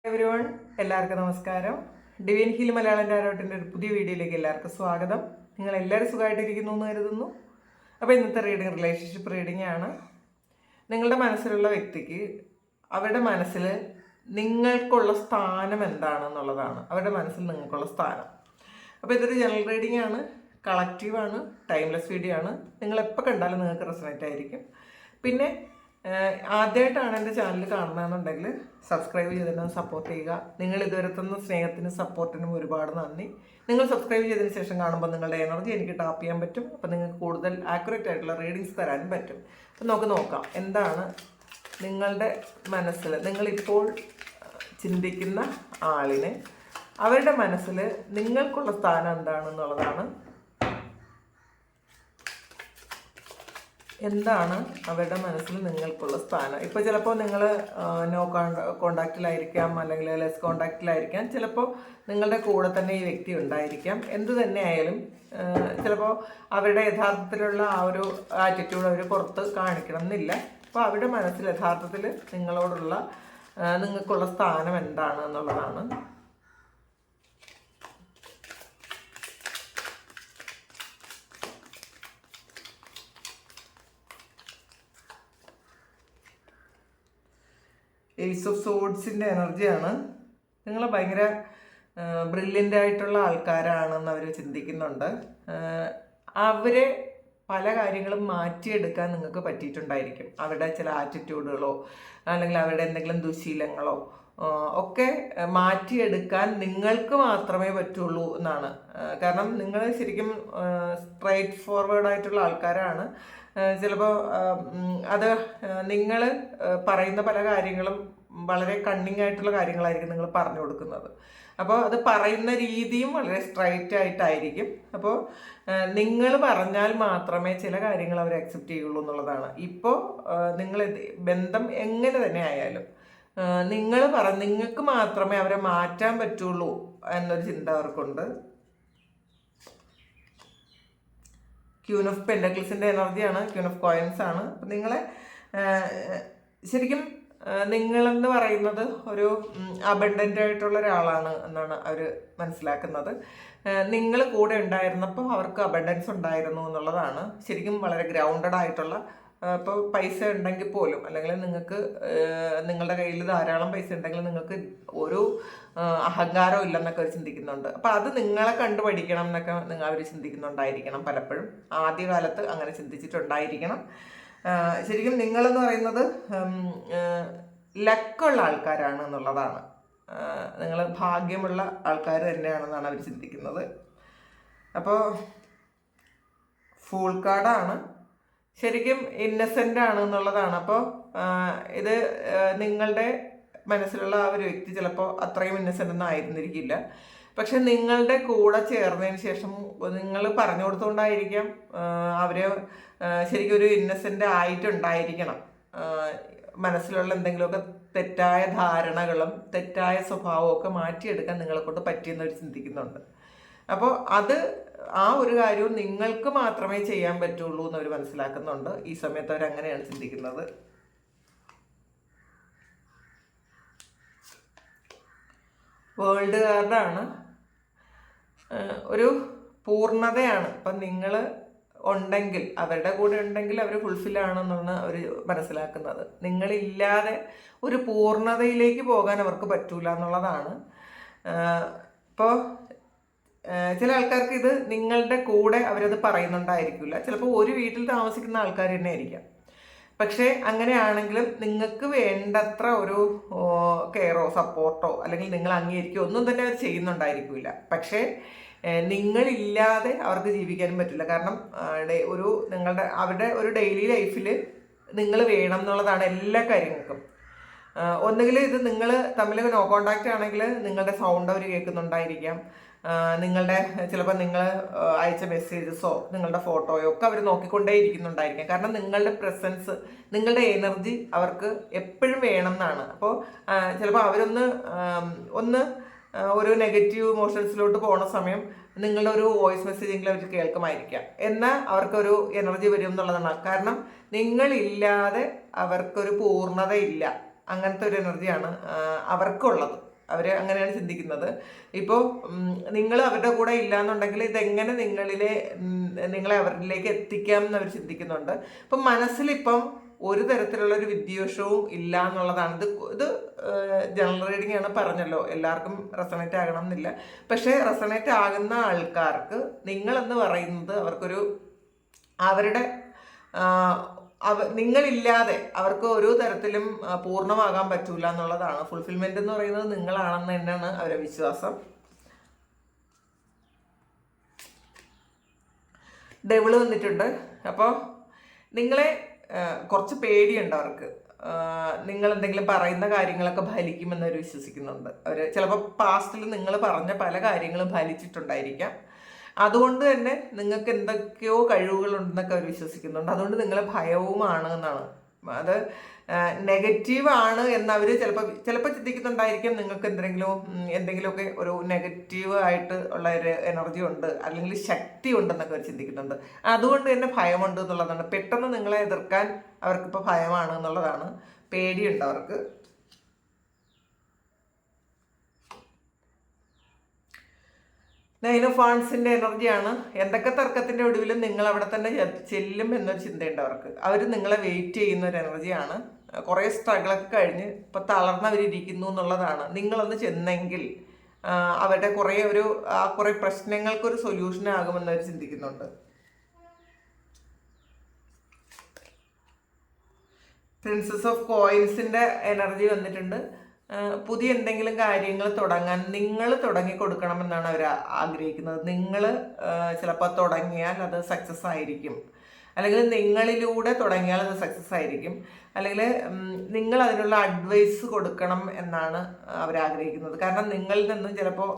Everyone, എല്ലാവർക്കും നമസ്കാരം. Divine heal Malayalam ടാരോട്ടിൻ്റെ ഒരു പുതിയ വീഡിയോയിലേക്ക് എല്ലാവർക്കും സ്വാഗതം. നിങ്ങൾ എല്ലാവരും സുഖമായിട്ടിരിക്കുന്നു എന്ന് കരുതുന്നു. അപ്പോൾ ഇന്നത്തെ റീഡിങ് റിലേഷൻഷിപ്പ് റീഡിംഗ് ആണ്. നിങ്ങളുടെ മനസ്സിലുള്ള വ്യക്തിക്ക് അവരുടെ മനസ്സിൽ നിങ്ങൾക്കുള്ള സ്ഥാനം എന്താണെന്നുള്ളതാണ്. അവരുടെ മനസ്സിൽ നിങ്ങൾക്കുള്ള സ്ഥാനം. അപ്പോൾ ഇതൊരു ജനറൽ റീഡിംഗ് ആണ്, കളക്റ്റീവാണ്, ടൈംലെസ് വീഡിയോ ആണ്. നിങ്ങളെപ്പോൾ കണ്ടാലും നിങ്ങൾക്ക് റെസണേറ്റ് ആയിരിക്കും. പിന്നെ ആദ്യമായിട്ടാണ് എൻ്റെ ചാനൽ കാണുന്നതെന്നുണ്ടെങ്കിൽ സബ്സ്ക്രൈബ് ചെയ്തിട്ട് സപ്പോർട്ട് ചെയ്യുക. നിങ്ങൾ ഇതുവരെ തന്ന സ്നേഹത്തിനും സപ്പോർട്ടിനും ഒരുപാട് നന്ദി. നിങ്ങൾ സബ്സ്ക്രൈബ് ചെയ്തതിന് ശേഷം കാണുമ്പോൾ നിങ്ങളുടെ എനർജി എനിക്ക് ടാപ്പ് ചെയ്യാൻ പറ്റും. അപ്പോൾ നിങ്ങൾക്ക് കൂടുതൽ ആക്യുറേറ്റ് ആയിട്ടുള്ള റീഡിങ്സ് തരാനും പറ്റും. അപ്പം നമുക്ക് നോക്കാം എന്താണ് നിങ്ങളുടെ മനസ്സിൽ നിങ്ങളിപ്പോൾ ചിന്തിക്കുന്ന ആളിന് അവരുടെ മനസ്സിൽ നിങ്ങൾക്കുള്ള സ്ഥാനം എന്താണെന്നുള്ളതാണ്. എന്താണ് അവരുടെ മനസ്സിൽ നിങ്ങൾക്കുള്ള സ്ഥാനം? ഇപ്പോൾ ചിലപ്പോൾ നിങ്ങൾ നോ കോണ്ടാക്റ്റിലായിരിക്കാം, അല്ലെങ്കിൽ ലെസ് കോണ്ടാക്റ്റിലായിരിക്കാം. ചിലപ്പോൾ നിങ്ങളുടെ കൂടെ തന്നെ ഈ വ്യക്തി ഉണ്ടായിരിക്കാം. എന്ത് തന്നെ ആയാലും ചിലപ്പോൾ അവരുടെ യഥാർത്ഥത്തിലുള്ള ആ ഒരു ആറ്റിറ്റ്യൂഡ് അവർ പുറത്ത് കാണിക്കണം എന്നില്ല. അപ്പോൾ അവരുടെ മനസ്സിൽ യഥാർത്ഥത്തിൽ നിങ്ങൾക്കുള്ള സ്ഥാനം എന്താണ് എന്നുള്ളതാണ്. ഏസ് ഓഫ് സോഡ്സിൻ്റെ എനർജിയാണ്. നിങ്ങൾ ഭയങ്കര ബ്രില്യൻ്റ് ആയിട്ടുള്ള ആൾക്കാരാണെന്ന് അവർ ചിന്തിക്കുന്നുണ്ട്. അവരെ പല കാര്യങ്ങളും മാറ്റിയെടുക്കാൻ നിങ്ങൾക്ക് പറ്റിയിട്ടുണ്ടായിരിക്കും. അവരുടെ ചില ആറ്റിറ്റ്യൂഡുകളോ അല്ലെങ്കിൽ അവരുടെ എന്തെങ്കിലും ദുശീലങ്ങളോ ഒക്കെ മാറ്റിയെടുക്കാൻ നിങ്ങൾക്ക് മാത്രമേ പറ്റുള്ളൂ എന്നാണ്. കാരണം നിങ്ങൾ ശരിക്കും സ്ട്രൈറ്റ് ഫോർവേഡ് ആയിട്ടുള്ള ആൾക്കാരാണ്. ചിലപ്പോൾ അത് നിങ്ങൾ പറയുന്ന പല കാര്യങ്ങളും വളരെ കണ്ണിങ് ആയിട്ടുള്ള കാര്യങ്ങളായിരിക്കും നിങ്ങൾ പറഞ്ഞു കൊടുക്കുന്നത്. അപ്പോൾ അത് പറയുന്ന രീതിയും വളരെ സ്ട്രൈറ്റ് ആയിട്ടായിരിക്കും. അപ്പോൾ നിങ്ങൾ പറഞ്ഞാൽ മാത്രമേ ചില കാര്യങ്ങൾ അവർ അക്സെപ്റ്റ് ചെയ്യുള്ളൂ എന്നുള്ളതാണ്. ഇപ്പോൾ നിങ്ങൾ ബന്ധം എങ്ങനെ തന്നെ ആയാലും നിങ്ങൾക്ക് മാത്രമേ അവരെ മാറ്റാൻ പറ്റുള്ളൂ എന്നൊരു ചിന്ത അവർക്കുണ്ട്. ക്യൂൻ ഓഫ് പെൻഡക്കിൾസിൻ്റെ എനർജിയാണ്, ക്യൂൻ ഓഫ് കോയിൻസ് ആണ്. അപ്പം നിങ്ങളെ ശരിക്കും നിങ്ങളെന്ന് പറയുന്നത് ഒരു അബണ്ടൻ്റ് ആയിട്ടുള്ള ഒരാളാണ് എന്നാണ് അവർ മനസ്സിലാക്കുന്നത്. നിങ്ങൾ കൂടെ ഉണ്ടായിരുന്നപ്പോൾ അവർക്ക് അബണ്ടൻസ് ഉണ്ടായിരുന്നു എന്നുള്ളതാണ്. ശരിക്കും വളരെ ഗ്രൗണ്ടഡ് ആയിട്ടുള്ള, ഇപ്പോൾ പൈസ ഉണ്ടെങ്കിൽ പോലും, അല്ലെങ്കിൽ നിങ്ങൾക്ക് നിങ്ങളുടെ കയ്യിൽ ധാരാളം പൈസ ഉണ്ടെങ്കിൽ നിങ്ങൾക്ക് ഒരു അഹങ്കാരം ഇല്ലെന്നൊക്കെ അവർ ചിന്തിക്കുന്നുണ്ട്. അപ്പോൾ അത് നിങ്ങളെ കണ്ടു പഠിക്കണം എന്നൊക്കെ അവർ ചിന്തിക്കുന്നുണ്ടായിരിക്കണം. പലപ്പോഴും ആദ്യകാലത്ത് അങ്ങനെ ചിന്തിച്ചിട്ടുണ്ടായിരിക്കണം. ശരിക്കും നിങ്ങളെന്ന് പറയുന്നത് ലക്കുള്ള ആൾക്കാരാണ് എന്നുള്ളതാണ്. നിങ്ങൾ ഭാഗ്യമുള്ള ആൾക്കാർ തന്നെയാണെന്നാണ് അവർ ചിന്തിക്കുന്നത്. അപ്പോൾ ഫൂൾ കാർഡാണ്, ശരിക്കും ഇന്നസെൻ്റ് ആണ് എന്നുള്ളതാണ്. അപ്പോൾ ഇത് നിങ്ങളുടെ മനസ്സിലുള്ള ആ ഒരു വ്യക്തി ചിലപ്പോൾ അത്രയും ഇന്നസെൻ്റ് ഒന്നും ആയിരുന്നിരിക്കില്ല. പക്ഷെ നിങ്ങളുടെ കൂടെ ചേർന്നതിന് ശേഷം നിങ്ങൾ പറഞ്ഞു കൊടുത്തുകൊണ്ടായിരിക്കാം അവർ ശരിക്കും ഒരു ഇന്നസെൻ്റ് ആയിട്ടുണ്ടായിരിക്കണം. മനസ്സിലുള്ള എന്തെങ്കിലുമൊക്കെ തെറ്റായ ധാരണകളും തെറ്റായ സ്വഭാവവും ഒക്കെ മാറ്റിയെടുക്കാൻ നിങ്ങളെ കൊണ്ട് പറ്റിയെന്നവർ ചിന്തിക്കുന്നുണ്ട്. അപ്പോൾ ആ ഒരു കാര്യവും നിങ്ങൾക്ക് മാത്രമേ ചെയ്യാൻ പറ്റുള്ളൂ എന്നവർ മനസ്സിലാക്കുന്നുണ്ട്. ഈ സമയത്ത് അവരങ്ങനെയാണ് ചിന്തിക്കുന്നത്. വേൾഡ് കാർഡാണ്, ഒരു പൂർണ്ണതയാണ്. ഇപ്പം നിങ്ങൾ ഉണ്ടെങ്കിൽ, അവരുടെ കൂടെ ഉണ്ടെങ്കിൽ അവർ ഫുൾഫില്ലാണെന്നാണ് അവർ മനസ്സിലാക്കുന്നത്. നിങ്ങളില്ലാതെ ഒരു പൂർണ്ണതയിലേക്ക് പോകാൻ അവർക്ക് പറ്റൂല എന്നുള്ളതാണ്. ഇപ്പോൾ ചില ആൾക്കാർക്ക് ഇത് നിങ്ങളുടെ കൂടെ അവരത് പറയുന്നുണ്ടായിരിക്കില്ല. ചിലപ്പോൾ ഒരു വീട്ടിൽ താമസിക്കുന്ന ആൾക്കാർ തന്നെ ആയിരിക്കാം. പക്ഷേ അങ്ങനെയാണെങ്കിലും നിങ്ങൾക്ക് വേണ്ടത്ര ഒരു കെയറോ സപ്പോർട്ടോ അല്ലെങ്കിൽ നിങ്ങൾ അംഗീകരിക്കുകയോ ഒന്നും തന്നെ അവർ ചെയ്യുന്നുണ്ടായിരിക്കില്ല. പക്ഷേ നിങ്ങളില്ലാതെ അവർക്ക് ജീവിക്കാനും പറ്റില്ല. കാരണം അവരുടെ ഒരു ഡെയിലി ലൈഫിൽ നിങ്ങൾ വേണം എന്നുള്ളതാണ് എല്ലാ കാര്യങ്ങൾക്കും. ഒന്നുകിൽ ഇത് നിങ്ങൾ തമ്മിൽ നോ കോണ്ടാക്റ്റ് ആണെങ്കിൽ നിങ്ങളുടെ സൗണ്ട് അവർ കേൾക്കുന്നുണ്ടായിരിക്കാം. ചിലപ്പോൾ നിങ്ങൾ അയച്ച മെസ്സേജസോ നിങ്ങളുടെ ഫോട്ടോയോ ഒക്കെ അവർ നോക്കിക്കൊണ്ടേ ഇരിക്കുന്നുണ്ടായിരിക്കാം. കാരണം നിങ്ങളുടെ പ്രസൻസ്, നിങ്ങളുടെ എനർജി അവർക്ക് എപ്പോഴും വേണം എന്നാണ്. അപ്പോൾ ചിലപ്പോൾ അവരൊന്ന് ഒരു നെഗറ്റീവ് ഇമോഷൻസിലോട്ട് പോകുന്ന സമയം നിങ്ങളുടെ ഒരു വോയിസ് മെസ്സേജെങ്കിലും അവർ കേൾക്കുമായിരിക്കാം. എന്നാൽ അവർക്കൊരു എനർജി വരും എന്നുള്ളതാണ്. കാരണം നിങ്ങളില്ലാതെ അവർക്കൊരു പൂർണ്ണതയില്ല. അങ്ങനത്തെ ഒരു എനർജിയാണ് അവർക്കുള്ളത്. അവർ അങ്ങനെയാണ് ചിന്തിക്കുന്നത്. ഇപ്പോൾ നിങ്ങൾ അവരുടെ കൂടെ ഇല്ലയെന്നുണ്ടെങ്കിൽ ഇതെങ്ങനെ നിങ്ങളെ അവരിലേക്ക് എത്തിക്കാം എന്ന് അവർ ചിന്തിക്കുന്നുണ്ട്. ഇപ്പം മനസ്സിലിപ്പം ഒരു തരത്തിലുള്ളൊരു വിദ്വേഷവും ഇല്ല എന്നുള്ളതാണ്. ഇത് ജനറൽ റീഡിംഗ് ആണ്, പറഞ്ഞല്ലോ, എല്ലാവർക്കും റെസണേറ്റ് ആകണം എന്നില്ല. പക്ഷേ റെസണേറ്റ് ആകുന്ന ആൾക്കാർക്ക് നിങ്ങളെന്ന് പറയുന്നത് അവർക്കൊരു അവരുടെ നിങ്ങളില്ലാതെ അവർക്ക് ഒരു തരത്തിലും പൂർണ്ണമാകാൻ പറ്റൂല എന്നുള്ളതാണ്. ഫുൾഫിൽമെന്റ് എന്ന് പറയുന്നത് നിങ്ങളാണെന്ന് തന്നെയാണ് അവരുടെ വിശ്വാസം. ഡെവിള് വന്നിട്ടുണ്ട്. അപ്പോൾ നിങ്ങളെ കുറച്ച് പേടിയുണ്ട് അവർക്ക്. നിങ്ങൾ എന്തെങ്കിലും പറയുന്ന കാര്യങ്ങളൊക്കെ ഫലിക്കുമെന്ന് അവർ വിശ്വസിക്കുന്നുണ്ട്. അവർ ചിലപ്പോൾ പാസ്റ്റിൽ നിങ്ങൾ പറഞ്ഞ പല കാര്യങ്ങളും ഫലിച്ചിട്ടുണ്ടായിരിക്കാം. അതുകൊണ്ട് തന്നെ നിങ്ങൾക്ക് എന്തൊക്കെയോ കഴിവുകളുണ്ടെന്നൊക്കെ അവർ വിശ്വസിക്കുന്നുണ്ട്. അതുകൊണ്ട് നിങ്ങളെ ഭയവുമാണ് എന്നാണ്. അത് നെഗറ്റീവാണ് എന്നവർ ചിലപ്പോൾ ചിന്തിക്കുന്നുണ്ടായിരിക്കും. നിങ്ങൾക്ക് എന്തെങ്കിലുമൊക്കെ ഒരു നെഗറ്റീവ് ആയിട്ട് ഉള്ള ഒരു എനർജി ഉണ്ട്, അല്ലെങ്കിൽ ശക്തി ഉണ്ടെന്നൊക്കെ അവർ ചിന്തിക്കുന്നുണ്ട്. അതുകൊണ്ട് തന്നെ ഭയമുണ്ട് എന്നുള്ളതാണ്. പെട്ടെന്ന് നിങ്ങളെ എതിർക്കാൻ അവർക്കിപ്പോൾ ഭയമാണ് എന്നുള്ളതാണ്. പേടിയുണ്ട് അവർക്ക്. നൈൻ ഓഫ് വാണ്ട്സിൻ്റെ എനർജിയാണ്. എന്തൊക്കെ തർക്കത്തിൻ്റെ ഒടുവിലും നിങ്ങൾ അവിടെ തന്നെ ചെല്ലും എന്നൊരു ചിന്തയുണ്ട് അവർക്ക്. അവർ നിങ്ങളെ വെയിറ്റ് ചെയ്യുന്ന ഒരു എനർജിയാണ്. കുറേ സ്ട്രഗിളൊക്കെ കഴിഞ്ഞ് ഇപ്പം തളർന്നവരിയ്ക്കുന്നു എന്നുള്ളതാണ്. നിങ്ങളൊന്ന് ചെന്നെങ്കിൽ അവരുടെ കുറേ പ്രശ്നങ്ങൾക്കൊരു സൊല്യൂഷൻ ആകുമെന്ന് അവർ ചിന്തിക്കുന്നുണ്ട്. പ്രിൻസസ് ഓഫ് കോയിൻസിൻ്റെ എനർജി വന്നിട്ടുണ്ട്. പുതിയ എന്തെങ്കിലും കാര്യങ്ങൾ തുടങ്ങാൻ നിങ്ങൾ തുടങ്ങി കൊടുക്കണമെന്നാണ് അവർ ആഗ്രഹിക്കുന്നത്. നിങ്ങൾ ചിലപ്പോൾ തുടങ്ങിയാൽ അത് സക്സസ് ആയിരിക്കും, അല്ലെങ്കിൽ നിങ്ങളിലൂടെ തുടങ്ങിയാൽ അത് സക്സസ് ആയിരിക്കും, അല്ലെങ്കിൽ നിങ്ങൾ അതിനുള്ള അഡ്വൈസ് കൊടുക്കണം എന്നാണ് അവരാഗ്രഹിക്കുന്നത്. കാരണം നിങ്ങളിൽ നിന്നും ചിലപ്പോൾ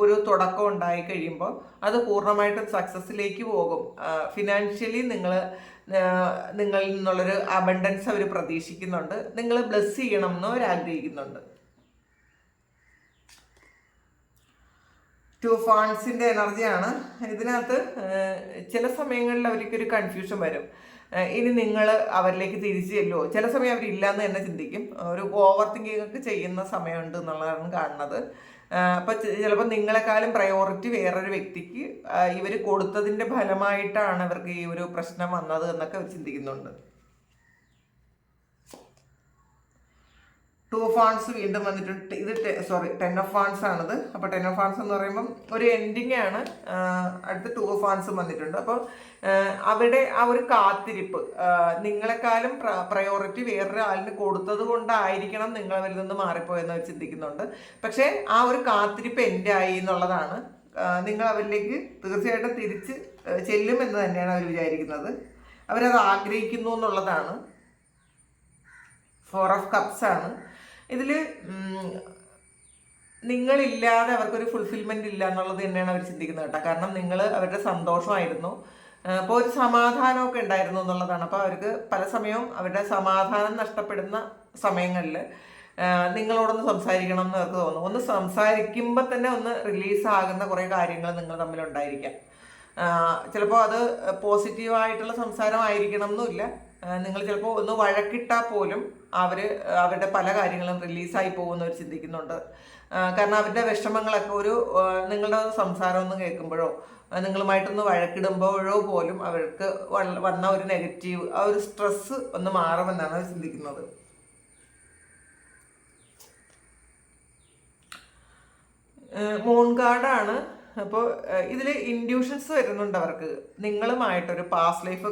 ഒരു തുടക്കം ഉണ്ടായി കഴിയുമ്പോൾ അത് പൂർണ്ണമായിട്ടും സക്സസ്സിലേക്ക് പോകും. ഫിനാൻഷ്യലി നിങ്ങളിൽ നിന്നുള്ളൊരു അബണ്ടൻസ് അവർ പ്രതീക്ഷിക്കുന്നുണ്ട്. നിങ്ങൾ ബ്ലെസ് ചെയ്യണം എന്ന് അവർ ആഗ്രഹിക്കുന്നുണ്ട്. ടു ഫാൺസിൻ്റെ എനർജിയാണ്. ഇതിനകത്ത് ചില സമയങ്ങളിൽ അവർക്കൊരു കൺഫ്യൂഷൻ വരും. ഇനി നിങ്ങൾ അവരിലേക്ക് തിരിച്ചു ചെല്ലുമോ? ചില സമയം അവരില്ലാന്ന് തന്നെ ചിന്തിക്കും. ഒരു ഓവർ തിങ്കിങ് ഒക്കെ ചെയ്യുന്ന സമയമുണ്ട് എന്നുള്ളതാണ് കാണുന്നത്. അപ്പം ചിലപ്പോൾ നിങ്ങളെക്കാളും പ്രയോറിറ്റി വേറൊരു വ്യക്തിക്ക് ഇവർ കൊടുത്തതിൻ്റെ ഫലമായിട്ടാണ് അവർക്ക് ഈ ഒരു പ്രശ്നം വന്നത് എന്നൊക്കെ അവർ ചിന്തിക്കുന്നുണ്ട്. ടു ഫാൺസ് വീണ്ടും വന്നിട്ടുണ്ട്. ഇത് ടെൻ ഓഫ് ഫാൺസ് ആണിത്. അപ്പോൾ ടെൻ ഓഫ് ഫാൺസ് എന്ന് പറയുമ്പം ഒരു എൻഡിങ് ആണ്. അടുത്ത് ടു ഓഫ് ഫാൺസും വന്നിട്ടുണ്ട്. അപ്പോൾ അവിടെ ആ ഒരു കാത്തിരിപ്പ്, നിങ്ങളെക്കാളും പ്രയോറിറ്റി വേറൊരു ആളിന് കൊടുത്തത് കൊണ്ടായിരിക്കണം നിങ്ങൾ അവരിൽ നിന്ന് മാറിപ്പോയെന്ന് അവർ ചിന്തിക്കുന്നുണ്ട്. പക്ഷേ ആ ഒരു കാത്തിരിപ്പ് എൻ്റെ ആയി എന്നുള്ളതാണ്. നിങ്ങൾ അവരിലേക്ക് തീർച്ചയായിട്ടും തിരിച്ച് ചെല്ലുമെന്ന് തന്നെയാണ് അവർ വിചാരിക്കുന്നത്. അവരത് ആഗ്രഹിക്കുന്നു എന്നുള്ളതാണ്. ഫോർ ഓഫ് കപ്സ് ആണ്. ഇതിൽ നിങ്ങളില്ലാതെ അവർക്കൊരു ഫുൾഫിൽമെൻ്റ് ഇല്ല എന്നുള്ളത് തന്നെയാണ് അവർ ചിന്തിക്കുന്നത് കേട്ടോ. കാരണം നിങ്ങൾ അവരുടെ സന്തോഷമായിരുന്നു. അപ്പോൾ ഒരു സമാധാനമൊക്കെ ഉണ്ടായിരുന്നു എന്നുള്ളതാണ്. അപ്പോൾ അവർക്ക് പല സമയവും അവരുടെ സമാധാനം നഷ്ടപ്പെടുന്ന സമയങ്ങളിൽ നിങ്ങളോടൊന്ന് സംസാരിക്കണം എന്ന് അവർക്ക് തോന്നും. ഒന്ന് സംസാരിക്കുമ്പോൾ തന്നെ ഒന്ന് റിലീസാകുന്ന കുറേ കാര്യങ്ങൾ നിങ്ങൾ തമ്മിലുണ്ടായിരിക്കാം. ചിലപ്പോൾ അത് പോസിറ്റീവായിട്ടുള്ള സംസാരമായിരിക്കണം എന്നുമില്ല. നിങ്ങൾ ചിലപ്പോൾ ഒന്ന് വഴക്കിട്ടാൽ പോലും അവരുടെ പല കാര്യങ്ങളും റിലീസായി പോകുമെന്ന് അവർ ചിന്തിക്കുന്നുണ്ട്. കാരണം അവരുടെ വിഷമങ്ങളൊക്കെ നിങ്ങളുടെ സംസാരം ഒന്ന് കേൾക്കുമ്പോഴോ നിങ്ങളുമായിട്ടൊന്ന് വഴക്കിടുമ്പോഴോ പോലും അവർക്ക് വന്ന ഒരു നെഗറ്റീവ്, ആ ഒരു സ്ട്രെസ് ഒന്ന് മാറുമെന്നാണ് അവർ ചിന്തിക്കുന്നത്. മൂൺ കാർഡാണ്. അപ്പോൾ ഇതിൽ ഇൻഡ്യൂഷൻസ് വരുന്നുണ്ട് അവർക്ക്. നിങ്ങളുമായിട്ടൊരു പാസ്റ്റ് ലൈഫ്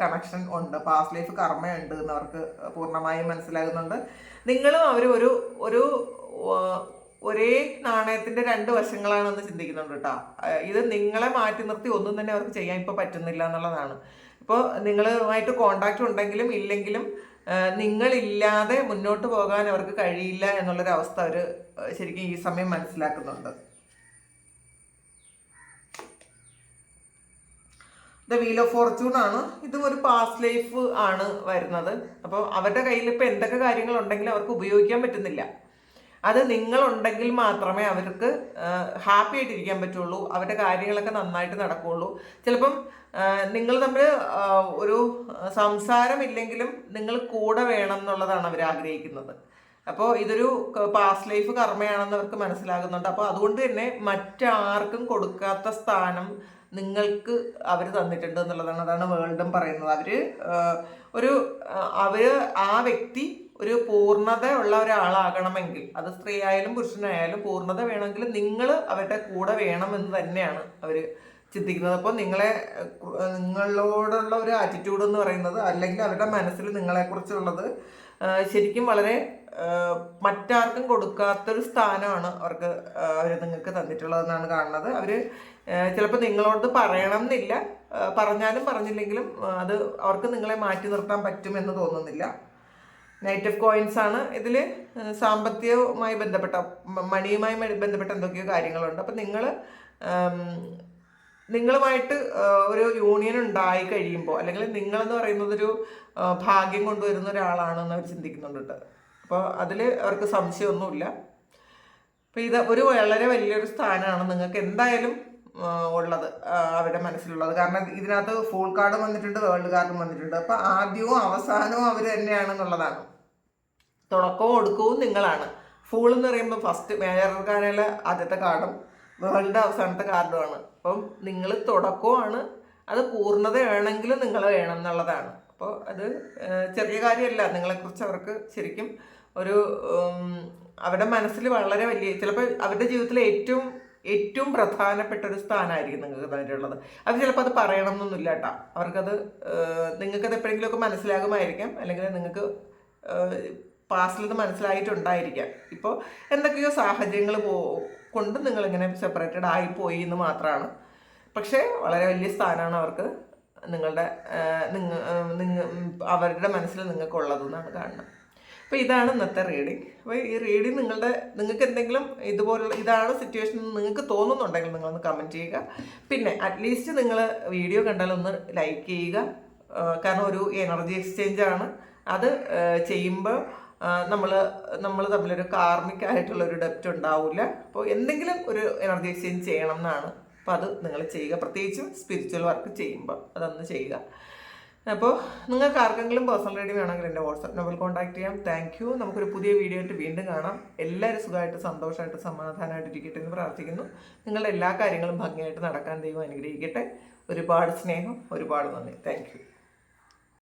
കണക്ഷൻ ഉണ്ട്, പാസ്റ്റ് ലൈഫ് കർമ്മയുണ്ട് എന്ന് അവർക്ക് പൂർണ്ണമായും മനസ്സിലാകുന്നുണ്ട്. നിങ്ങളും അവർ ഒരു ഒരേ നാണയത്തിൻ്റെ രണ്ട് വശങ്ങളാണെന്ന് ചിന്തിക്കുന്നുണ്ട് കേട്ടോ. ഇത് നിങ്ങളെ മാറ്റി നിർത്തി ഒന്നും തന്നെ അവർക്ക് ചെയ്യാൻ ഇപ്പോൾ പറ്റുന്നില്ല എന്നുള്ളതാണ്. ഇപ്പോൾ നിങ്ങളുമായിട്ട് കോണ്ടാക്റ്റ് ഉണ്ടെങ്കിലും ഇല്ലെങ്കിലും നിങ്ങളില്ലാതെ മുന്നോട്ട് പോകാൻ അവർക്ക് കഴിയില്ല എന്നുള്ളൊരവസ്ഥ അവർ ശരിക്കും ഈ സമയം മനസ്സിലാക്കുന്നുണ്ട്. ദ വീൽ ഓഫ് ഫോർച്യൂൺ ആണ്. ഇതും ഒരു പാസ്റ്റ് ലൈഫ് ആണ് വരുന്നത്. അപ്പോൾ അവരുടെ കയ്യിൽ ഇപ്പോൾ എന്തൊക്കെ കാര്യങ്ങളുണ്ടെങ്കിലും അവർക്ക് ഉപയോഗിക്കാൻ പറ്റുന്നില്ല. അത് നിങ്ങളുണ്ടെങ്കിൽ മാത്രമേ അവർക്ക് ഹാപ്പി ആയിട്ടിരിക്കാൻ പറ്റുള്ളൂ, അവരുടെ കാര്യങ്ങളൊക്കെ നന്നായിട്ട് നടക്കുകയുള്ളൂ. ചിലപ്പം നിങ്ങൾ തമ്മിൽ ഒരു സംസാരമില്ലെങ്കിലും നിങ്ങൾ കൂടെ വേണം എന്നുള്ളതാണ് അവർ ആഗ്രഹിക്കുന്നത്. അപ്പോൾ ഇതൊരു പാസ്റ്റ് ലൈഫ് കർമ്മയാണെന്ന് അവർക്ക് മനസ്സിലാകുന്നുണ്ട്. അപ്പോൾ അതുകൊണ്ട് തന്നെ മറ്റാർക്കും കൊടുക്കാത്ത സ്ഥാനം നിങ്ങൾക്ക് അവർ തന്നിട്ടുണ്ട് എന്നുള്ളതാണ്. അതാണ് വേൾഡും പറയുന്നത്. അവർ ആ വ്യക്തി ഒരു പൂർണ്ണത ഉള്ള ഒരാളാകണമെങ്കിൽ, അത് സ്ത്രീ ആയാലും പുരുഷനായാലും പൂർണ്ണത വേണമെങ്കിൽ നിങ്ങൾ അവരുടെ കൂടെ വേണമെന്ന് തന്നെയാണ് അവർ ചിന്തിക്കുന്നത്. അപ്പോൾ നിങ്ങളോടുള്ള ഒരു ആറ്റിറ്റ്യൂഡ് എന്ന് പറയുന്നത്, അല്ലെങ്കിൽ അവരുടെ മനസ്സിൽ നിങ്ങളെക്കുറിച്ചുള്ളത് ശരിക്കും വളരെ മറ്റാർക്കും കൊടുക്കാത്തൊരു സ്ഥാനമാണ് അവർ നിങ്ങൾക്ക് തന്നിട്ടുള്ളതെന്നാണ് കാണുന്നത്. അവർ ചിലപ്പോൾ നിങ്ങളോട് പറയണം എന്നില്ല, പറഞ്ഞാലും പറഞ്ഞില്ലെങ്കിലും അത് അവർക്ക് നിങ്ങളെ മാറ്റി നിർത്താൻ പറ്റുമെന്ന് തോന്നുന്നില്ല. നൈറ്റ് ഓഫ് കോയിൻസ് ആണ് ഇതിൽ. സാമ്പത്തികവുമായി ബന്ധപ്പെട്ട, മണിയുമായി ബന്ധപ്പെട്ട എന്തൊക്കെയോ കാര്യങ്ങളുണ്ട്. അപ്പം നിങ്ങളുമായിട്ട് ഒരു യൂണിയൻ ഉണ്ടായി കഴിയുമ്പോൾ, അല്ലെങ്കിൽ നിങ്ങളെന്ന് പറയുന്നത് ഒരു ഭാഗ്യം കൊണ്ടുവരുന്ന ഒരാളാണെന്ന് അവർ ചിന്തിക്കുന്നുണ്ട്. അപ്പോൾ അതിൽ അവർക്ക് സംശയമൊന്നുമില്ല. അപ്പോൾ ഇത് വളരെ വലിയൊരു സ്ഥാനമാണ് നിങ്ങൾക്ക് എന്തായാലും ഉള്ളത്, അവരുടെ മനസ്സിലുള്ളത്. കാരണം ഇതിനകത്ത് ഫുൾ കാർഡും വന്നിട്ടുണ്ട്, വേൾഡ് കാർഡും വന്നിട്ടുണ്ട്. അപ്പോൾ ആദ്യവും അവസാനവും അവർ തന്നെയാണെന്നുള്ളതാണ്. തുടക്കവും ഒടുക്കവും നിങ്ങളാണ്. ഫൂൾ എന്ന് പറയുമ്പോൾ ഫസ്റ്റ് മേജർ കാർഡിലെ ആദ്യത്തെ കാർഡും വേൾഡ് അവസാനത്തെ കാർഡുമാണ്. അപ്പം നിങ്ങൾ തുടക്കമാണ്, അത് പൂർണ്ണതയാണെങ്കിലും നിങ്ങൾ വേണം എന്നുള്ളതാണ്. അപ്പോൾ അത് ചെറിയ കാര്യമല്ല. നിങ്ങളെക്കുറിച്ച് അവർക്ക് ശരിക്കും അവരുടെ മനസ്സിൽ വളരെ വലിയ, ചിലപ്പോൾ അവരുടെ ജീവിതത്തിലെ ഏറ്റവും പ്രധാനപ്പെട്ട ഒരു സ്ഥാനമായിരിക്കും നിങ്ങൾക്ക് തന്നിട്ടുള്ളത്. അത് ചിലപ്പോൾ അത് പറയണം എന്നൊന്നുമില്ല കേട്ടോ. നിങ്ങൾക്കത് എപ്പോഴെങ്കിലുമൊക്കെ മനസ്സിലാകുമായിരിക്കാം, അല്ലെങ്കിൽ നിങ്ങൾക്ക് പാസ്റ്റിൽ ഇത് മനസ്സിലായിട്ടുണ്ടായിരിക്കാം. ഇപ്പോൾ എന്തൊക്കെയോ സാഹചര്യങ്ങൾ കൊണ്ട് നിങ്ങളിങ്ങനെ സെപ്പറേറ്റഡ് ആയിപ്പോയി എന്ന് മാത്രമാണ്. പക്ഷേ വളരെ വലിയ സ്ഥാനമാണ് അവർക്ക് അവരുടെ മനസ്സിൽ നിങ്ങൾക്കുള്ളതെന്നാണ് കാണുന്നത്. അപ്പോൾ ഇതാണ് ഇന്നത്തെ റീഡിങ്. അപ്പോൾ ഈ റീഡിങ് നിങ്ങൾക്ക് എന്തെങ്കിലും ഇതാണ് സിറ്റുവേഷൻ നിങ്ങൾക്ക് തോന്നുന്നുണ്ടെങ്കിൽ നിങ്ങളൊന്ന് കമൻറ്റ് ചെയ്യുക. പിന്നെ അറ്റ്ലീസ്റ്റ് നിങ്ങൾ വീഡിയോ കണ്ടാലൊന്ന് ലൈക്ക് ചെയ്യുക. കാരണം ഒരു എനർജി എക്സ്ചേഞ്ച് ആണ്. അത് ചെയ്യുമ്പോൾ നമ്മൾ തമ്മിലൊരു കാർമികമായിട്ടുള്ളൊരു ഡെപ്റ്റ് ഉണ്ടാവില്ല. അപ്പോൾ എന്തെങ്കിലും ഒരു എനർജി എക്സ്ചേഞ്ച് ചെയ്യണം എന്നാണ്. അപ്പോൾ അത് നിങ്ങൾ ചെയ്യുക. പ്രത്യേകിച്ചും സ്പിരിച്വൽ വർക്ക് ചെയ്യുമ്പോൾ അതൊന്ന് ചെയ്യുക. അപ്പോൾ നിങ്ങൾക്ക് ആർക്കെങ്കിലും പേഴ്സണൽ റീഡിങ് വേണമെങ്കിൽ എൻ്റെ വാട്സാപ്പ് നമ്പറിൽ കോൺടാക്ട് ചെയ്യാം. Thank you. നമുക്കൊരു പുതിയ വീഡിയോ ആയിട്ട് വീണ്ടും കാണാം. എല്ലാവരും സുഖമായിട്ട് സന്തോഷമായിട്ട് സമാധാനമായിട്ട് ഇരിക്കട്ടെ എന്ന് പ്രാർത്ഥിക്കുന്നു. നിങ്ങളുടെ എല്ലാ കാര്യങ്ങളും ഭംഗിയായിട്ട് നടക്കാൻ ദൈവം അനുഗ്രഹിക്കട്ടെ. ഒരുപാട് സ്നേഹം, ഒരുപാട് നന്ദി. Thank you.